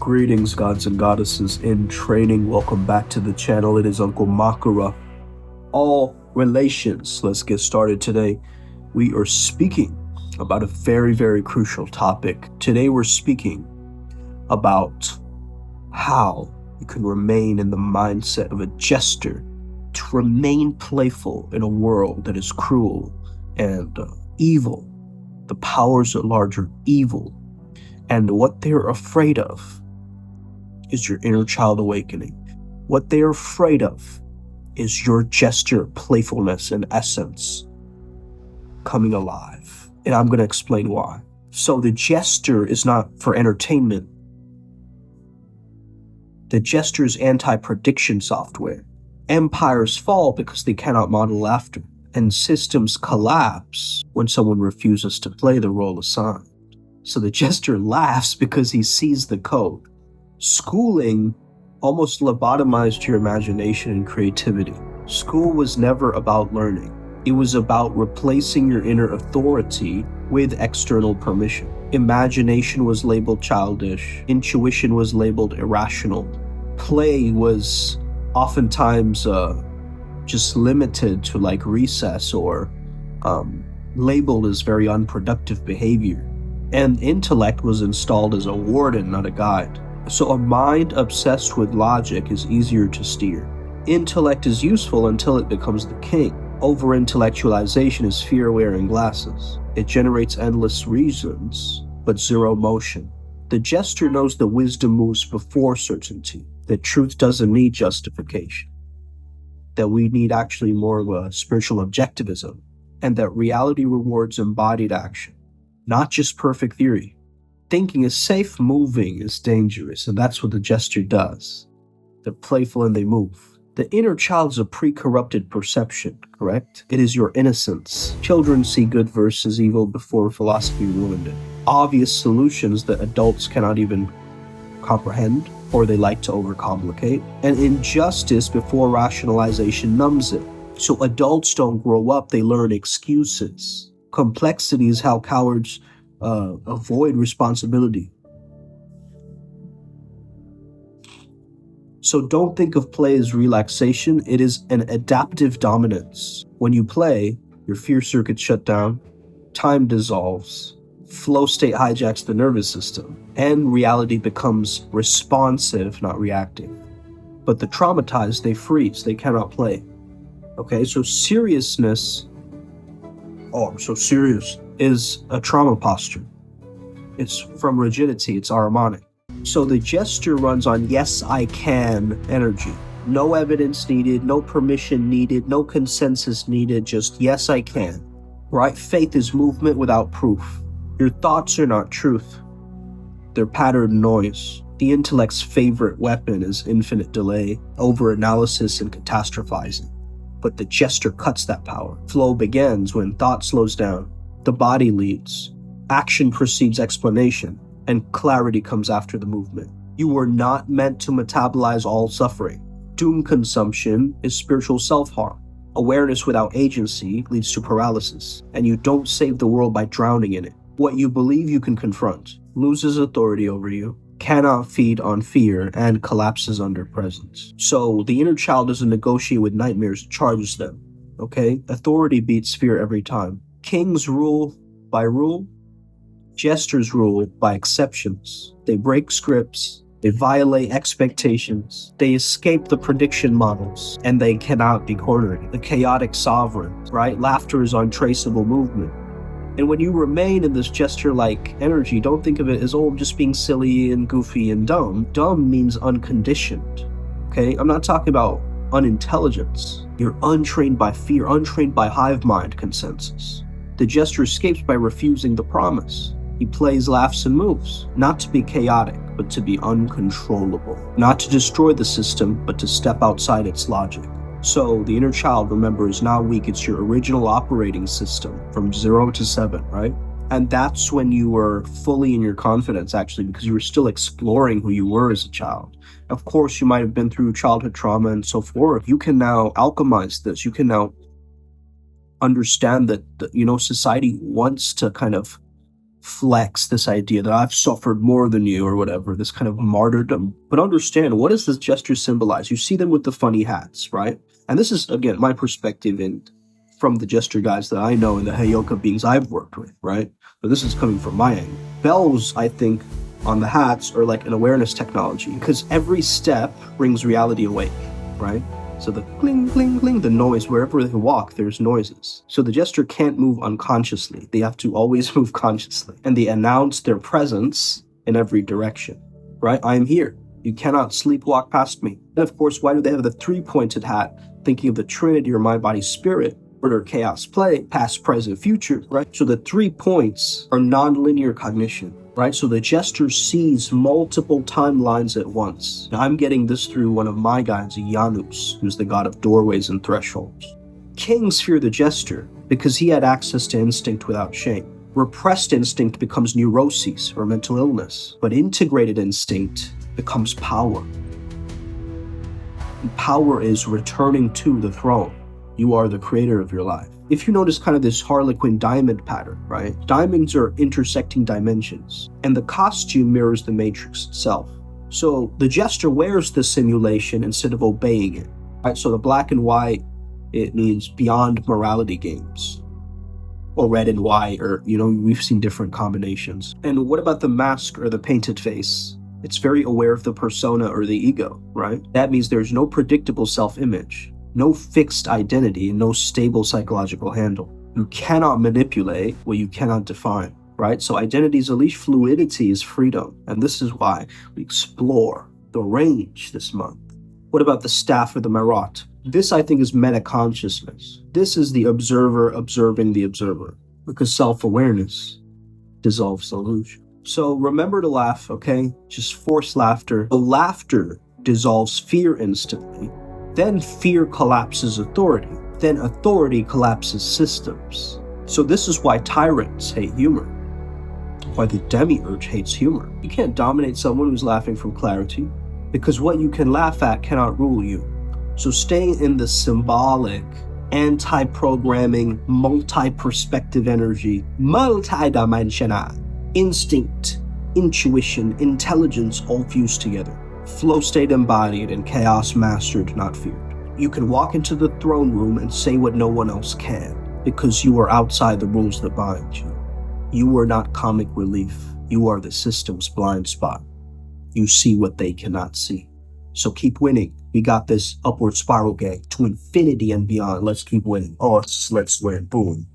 Greetings, gods and goddesses in training. Welcome back to the channel. It is Uncle Makara. All relations. Let's get started today. We are speaking about a very, very crucial topic. Today we're speaking about how you can remain in the mindset of a jester, to remain playful in a world that is cruel and evil. The powers at large are evil, and what they're afraid of is your inner child awakening. What they're afraid of is your jester playfulness and essence coming alive. And I'm going to explain why. So the jester is not for entertainment. The jester is anti-prediction software. Empires fall because they cannot model laughter, and systems collapse when someone refuses to play the role assigned. So the jester laughs because he sees the code. Schooling almost lobotomized your imagination and creativity. School was never about learning. It was about replacing your inner authority with external permission. Imagination was labeled childish. Intuition was labeled irrational. Play was oftentimes just limited to like recess or labeled as very unproductive behavior. And intellect was installed as a warden, not a guide. So a mind obsessed with logic is easier to steer. Intellect is useful until it becomes the king. Over-intellectualization is fear wearing glasses. It generates endless reasons, but zero motion. The jester knows that wisdom moves before certainty, that truth doesn't need justification, that we need actually more of a spiritual objectivism, and that reality rewards embodied action, not just perfect theory. Thinking is safe, moving is dangerous, and that's what the jester does. They're playful and they move. The inner child is a pre-corrupted perception, correct? It is your innocence. Children see good versus evil before philosophy ruined it. Obvious solutions that adults cannot even comprehend, or they like to overcomplicate. And injustice before rationalization numbs it. So adults don't grow up, they learn excuses. Complexity is how cowards avoid responsibility. So don't think of play as relaxation. It is an adaptive dominance. When you play, your fear circuits shut down, time dissolves, flow state hijacks the nervous system, and reality becomes responsive, not reactive. But the traumatized, they freeze, they cannot play. Okay, so seriousness, I'm so serious, is a trauma posture. It's from rigidity, it's harmonic. So the jester runs on yes I can energy. No evidence needed, no permission needed, no consensus needed, just yes I can. Right? Faith is movement without proof. Your thoughts are not truth. They're patterned noise. The intellect's favorite weapon is infinite delay, over-analysis, and catastrophizing. But the jester cuts that power. Flow begins when thought slows down. The body leads. Action precedes explanation, and clarity comes after the movement. You were not meant to metabolize all suffering. Doom consumption is spiritual self-harm. Awareness without agency leads to paralysis, and you don't save the world by drowning in it. What you believe you can confront loses authority over you, cannot feed on fear, and collapses under presence. So the inner child doesn't negotiate with nightmares, it charges them. Okay? Authority beats fear every time. Kings rule by rule. Jesters rule by exceptions. They break scripts, they violate expectations, they escape the prediction models, and they cannot be cornered. The chaotic sovereign, right? Laughter is untraceable movement. And when you remain in this jester-like energy, don't think of it as, oh, I'm just being silly and goofy and dumb. Dumb means unconditioned, okay? I'm not talking about unintelligence. You're untrained by fear, untrained by hive mind consensus. The jester escapes by refusing the promise. He plays, laughs, and moves, not to be chaotic, but to be uncontrollable. Not to destroy the system, but to step outside its logic. So the inner child, remember, is not weak. It's your original operating system from 0 to 7, right? And that's when you were fully in your confidence, actually, because you were still exploring who you were as a child. Of course, you might have been through childhood trauma and so forth. You can now alchemize this. You can now understand that, society wants to kind of flex this idea that I've suffered more than you or whatever, this kind of martyrdom. But understand, what does this gesture symbolize? You see them with the funny hats, right? And this is, again, my perspective from the Jester guys that I know and the Heyoka beings I've worked with, right? But this is coming from my angle. Bells, I think, on the hats are like an awareness technology, because every step brings reality awake, right? So the cling, cling, cling, the noise, wherever they walk, there's noises. So the Jester can't move unconsciously. They have to always move consciously. And they announce their presence in every direction, right? I am here. You cannot sleepwalk past me. And of course, why do they have the three-pointed hat, thinking of the Trinity or mind, body, spirit? Order, chaos, play, past, present, future, right? So the 3 points are non-linear cognition, right? So the Jester sees multiple timelines at once. Now, I'm getting this through one of my guides, Janus, who's the god of doorways and thresholds. Kings fear the Jester because he had access to instinct without shame. Repressed instinct becomes neuroses or mental illness, but integrated instinct becomes power. And power is returning to the throne. You are the creator of your life. If you notice kind of this Harlequin diamond pattern, right? Diamonds are intersecting dimensions, and the costume mirrors the matrix itself. So the Jester wears the simulation instead of obeying it, right? So the black and white, it means beyond morality games. Or red and white, or, we've seen different combinations. And what about the mask or the painted face? It's very aware of the persona or the ego, right? That means there's no predictable self-image. No fixed identity, no stable psychological handle. You cannot manipulate what you cannot define, right? So identity's unleashed fluidity is freedom. And this is why we explore the range this month. What about the staff or the Marot? This, I think, is meta-consciousness. This is the observer observing the observer, because self-awareness dissolves illusion. So remember to laugh, okay? Just force laughter. So laughter dissolves fear instantly. Then fear collapses authority. Then authority collapses systems. So this is why tyrants hate humor. Why the demiurge hates humor. You can't dominate someone who's laughing from clarity, because what you can laugh at cannot rule you. So stay in the symbolic, anti-programming, multi-perspective energy, multi-dimensional, instinct, intuition, intelligence all fused together. Flow state embodied and chaos mastered, not feared. You can walk into the throne room and say what no one else can, because you are outside the rules that bind you. You are not comic relief. You are the system's blind spot. You see what they cannot see. So keep winning. We got this upward spiral gang to infinity and beyond. Let's keep winning. Oh, let's win. Boom.